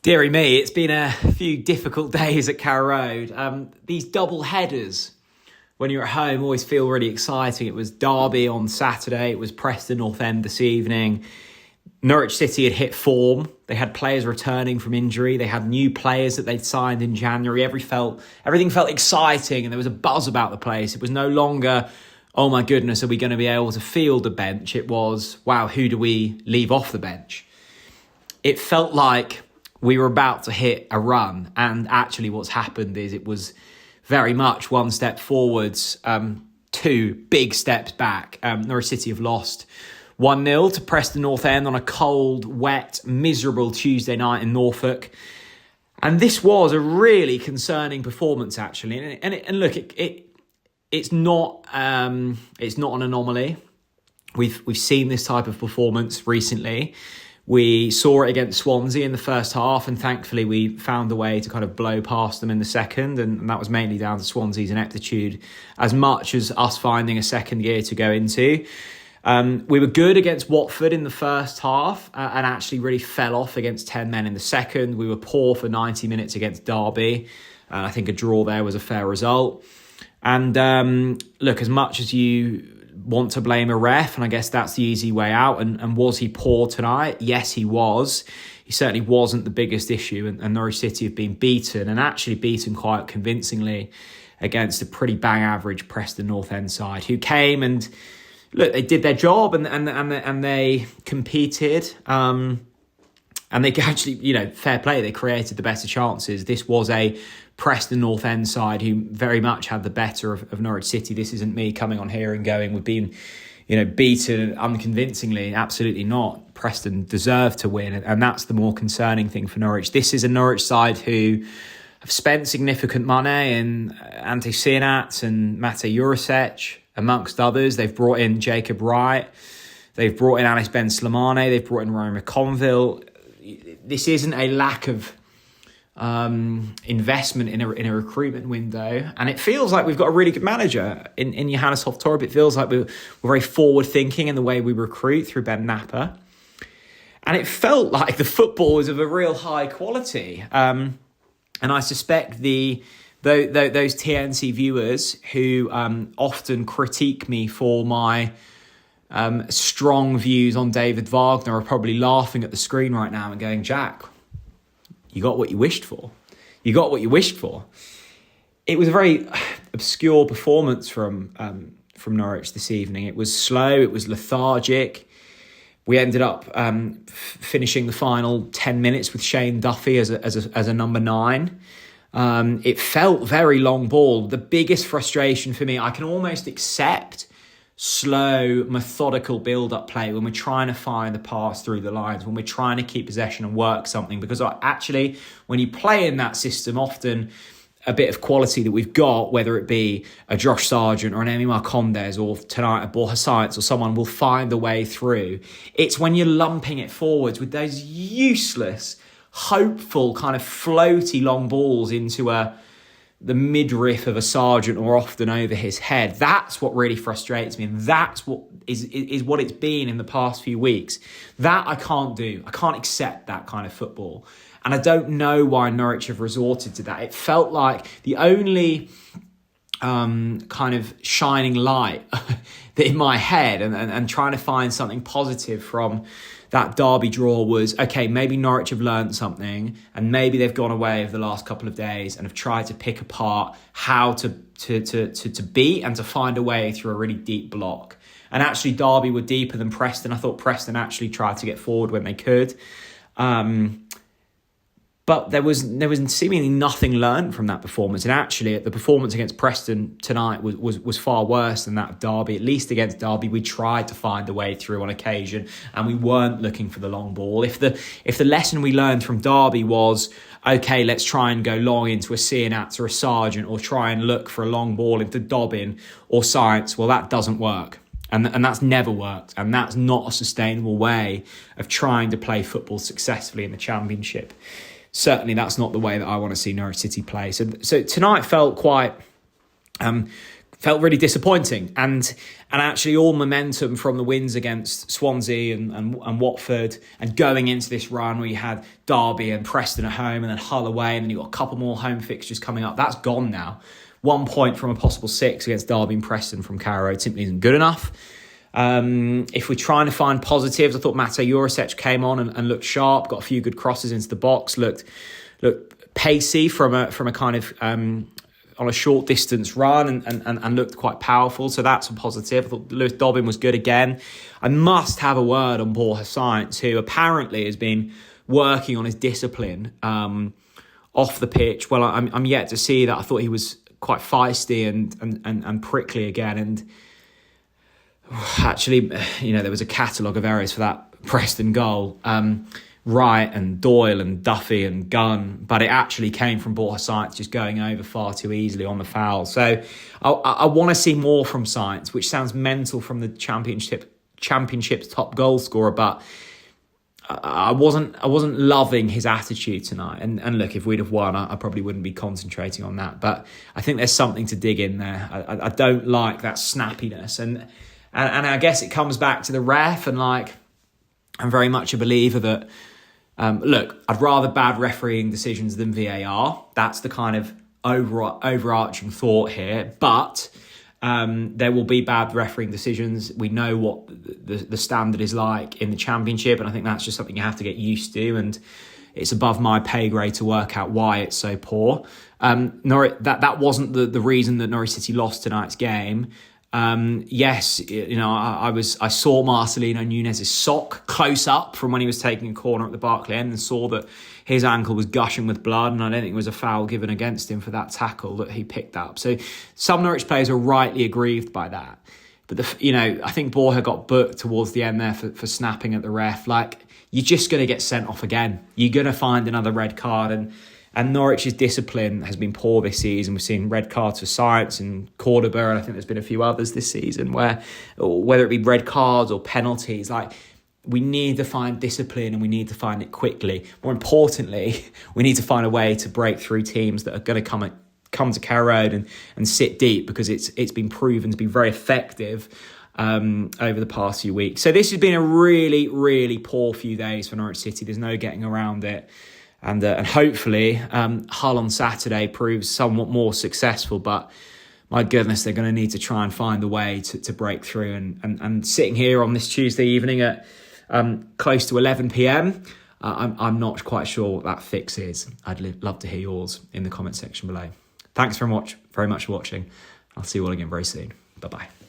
Deary me, it's been a few difficult days at Carrow Road. These double headers when you're at home always feel really exciting. It was Derby on Saturday, it was Preston North End this evening. Norwich City had hit form. They had players returning from injury. They had new players that they'd signed in January. Everything felt exciting and there was a buzz about the place. It was no longer, oh my goodness, are we going to be able to field a bench? It was, wow, who do we leave off the bench? It felt like we were about to hit a run. And actually what's happened is it was very much one step forwards, two big steps back. Norwich City have lost 1-0 to Preston North End on a cold, wet, miserable Tuesday night in Norfolk. And this was a really concerning performance, actually. And look, it's not an anomaly. We've seen this type of performance recently. We saw it against Swansea in the first half, and thankfully we found a way to kind of blow past them in the second, and that was mainly down to Swansea's ineptitude as much as us finding a second gear to go into. We were good against Watford in the first half and actually really fell off against 10 men in the second. We were poor for 90 minutes against Derby. I think a draw there was a fair result. And look, as much as you want to blame a ref, and I guess that's the easy way out, and was he poor tonight? Yes, he was. He certainly wasn't the biggest issue, and Norwich City have been beaten, and actually beaten quite convincingly against a pretty bang average Preston North End side who came and look, they did their job and they competed, and they actually, fair play, they created the better chances. This was a Preston North End side who very much had the better of Norwich City. This isn't me coming on here and going, we've been, beaten unconvincingly. Absolutely not. Preston deserved to win, and that's the more concerning thing for Norwich. This is a Norwich side who have spent significant money in Ante Sinat and Mate Jurasek, amongst others. They've brought in Jacob Wright. They've brought in Anis Ben Slimane. They've brought in Roma Conville. This isn't a lack of investment in a recruitment window, and it feels like we've got a really good manager in Johannes Hoftorp. It feels like we're very forward thinking in the way we recruit through Ben Napper, and it felt like the football was of a real high quality. And I suspect those TNC viewers who often critique me for my strong views on David Wagner are probably laughing at the screen right now and going, Jack, you got what you wished for. You got what you wished for. It was a very obscure performance from Norwich this evening. It was slow. It was lethargic. We ended up finishing the final 10 minutes with Shane Duffy as a number 9. It felt very long ball. The biggest frustration for me, I can almost accept slow, methodical build-up play when we're trying to find the pass through the lines, when we're trying to keep possession and work something. Because actually, when you play in that system, often a bit of quality that we've got, whether it be a Josh Sargent or an Emi Marcondes or tonight a Borja Science or someone, will find a way through. It's when you're lumping it forwards with those useless, hopeful kind of floaty long balls into the midriff of a Sargent or often over his head. That's what really frustrates me, and that's what is what it's been in the past few weeks. That I can't do. I can't accept that kind of football, and I don't know why Norwich have resorted to that. It felt like the only kind of shining light in my head and trying to find something positive from that Derby draw was, okay, maybe Norwich have learned something, and maybe they've gone away over the last couple of days and have tried to pick apart how to beat and to find a way through a really deep block. And actually, Derby were deeper than Preston. I thought Preston actually tried to get forward when they could. But there was seemingly nothing learned from that performance. And actually, the performance against Preston tonight was far worse than that of Derby. At least against Derby, we tried to find a way through on occasion, and we weren't looking for the long ball. If the lesson we learned from Derby was, okay, let's try and go long into a Cianat or a Sargent, or try and look for a long ball into Dobbin or Science, well, that doesn't work. And that's never worked. And that's not a sustainable way of trying to play football successfully in the Championship. Certainly, that's not the way that I want to see Norwich City play. So tonight felt quite felt really disappointing. And actually all momentum from the wins against Swansea and Watford, and going into this run where you had Derby and Preston at home and then Hull away, and then you've got a couple more home fixtures coming up, that's gone now. 1 point from a possible 6 against Derby and Preston from Carrow Road simply isn't good enough. If we're trying to find positives, I thought Matej Jurisic came on and looked sharp, got a few good crosses into the box, looked pacey from a kind of on a short distance run and looked quite powerful. So that's a positive. I thought Lewis Dobbin was good again. I must have a word on Borja Sainz, who apparently has been working on his discipline off the pitch. Well, I'm yet to see that. I thought he was quite feisty and prickly again. And actually, there was a catalogue of errors for that Preston goal. Wright and Doyle and Duffy and Gunn, but it actually came from Borja Sainz just going over far too easily on the foul. So I want to see more from Sainz, which sounds mental from the championship's top goal scorer, but I wasn't loving his attitude tonight. And look, if we'd have won, I probably wouldn't be concentrating on that. But I think there's something to dig in there. I don't like that snappiness, and I guess it comes back to the ref. And like, I'm very much a believer that. Look, I'd rather bad refereeing decisions than VAR. That's the kind of overarching thought here. But there will be bad refereeing decisions. We know what the standard is like in the Championship, and I think that's just something you have to get used to. And it's above my pay grade to work out why it's so poor. That wasn't the reason that Norwich City lost tonight's game. Yes, I saw Marcelino Nunez's sock close up from when he was taking a corner at the Barclay end, and saw that his ankle was gushing with blood, and I don't think it was a foul given against him for that tackle that he picked up. So some Norwich players are rightly aggrieved by that. But I think Borja got booked towards the end there for snapping at the ref. Like, you're just going to get sent off again. You're going to find another red card, and Norwich's discipline has been poor this season. We've seen red cards for Sainz and Cordoba, and I think there's been a few others this season where, whether it be red cards or penalties, like, we need to find discipline, and we need to find it quickly. More importantly, we need to find a way to break through teams that are going to come to Carrow Road and sit deep, because it's been proven to be very effective over the past few weeks. So this has been a really, really poor few days for Norwich City. There's no getting around it. And hopefully Hull on Saturday proves somewhat more successful. But my goodness, they're going to need to try and find a way to break through. And sitting here on this Tuesday evening at close to 11 p.m, I'm not quite sure what that fix is. I'd love to hear yours in the comment section below. Thanks very much for watching. I'll see you all again very soon. Bye-bye.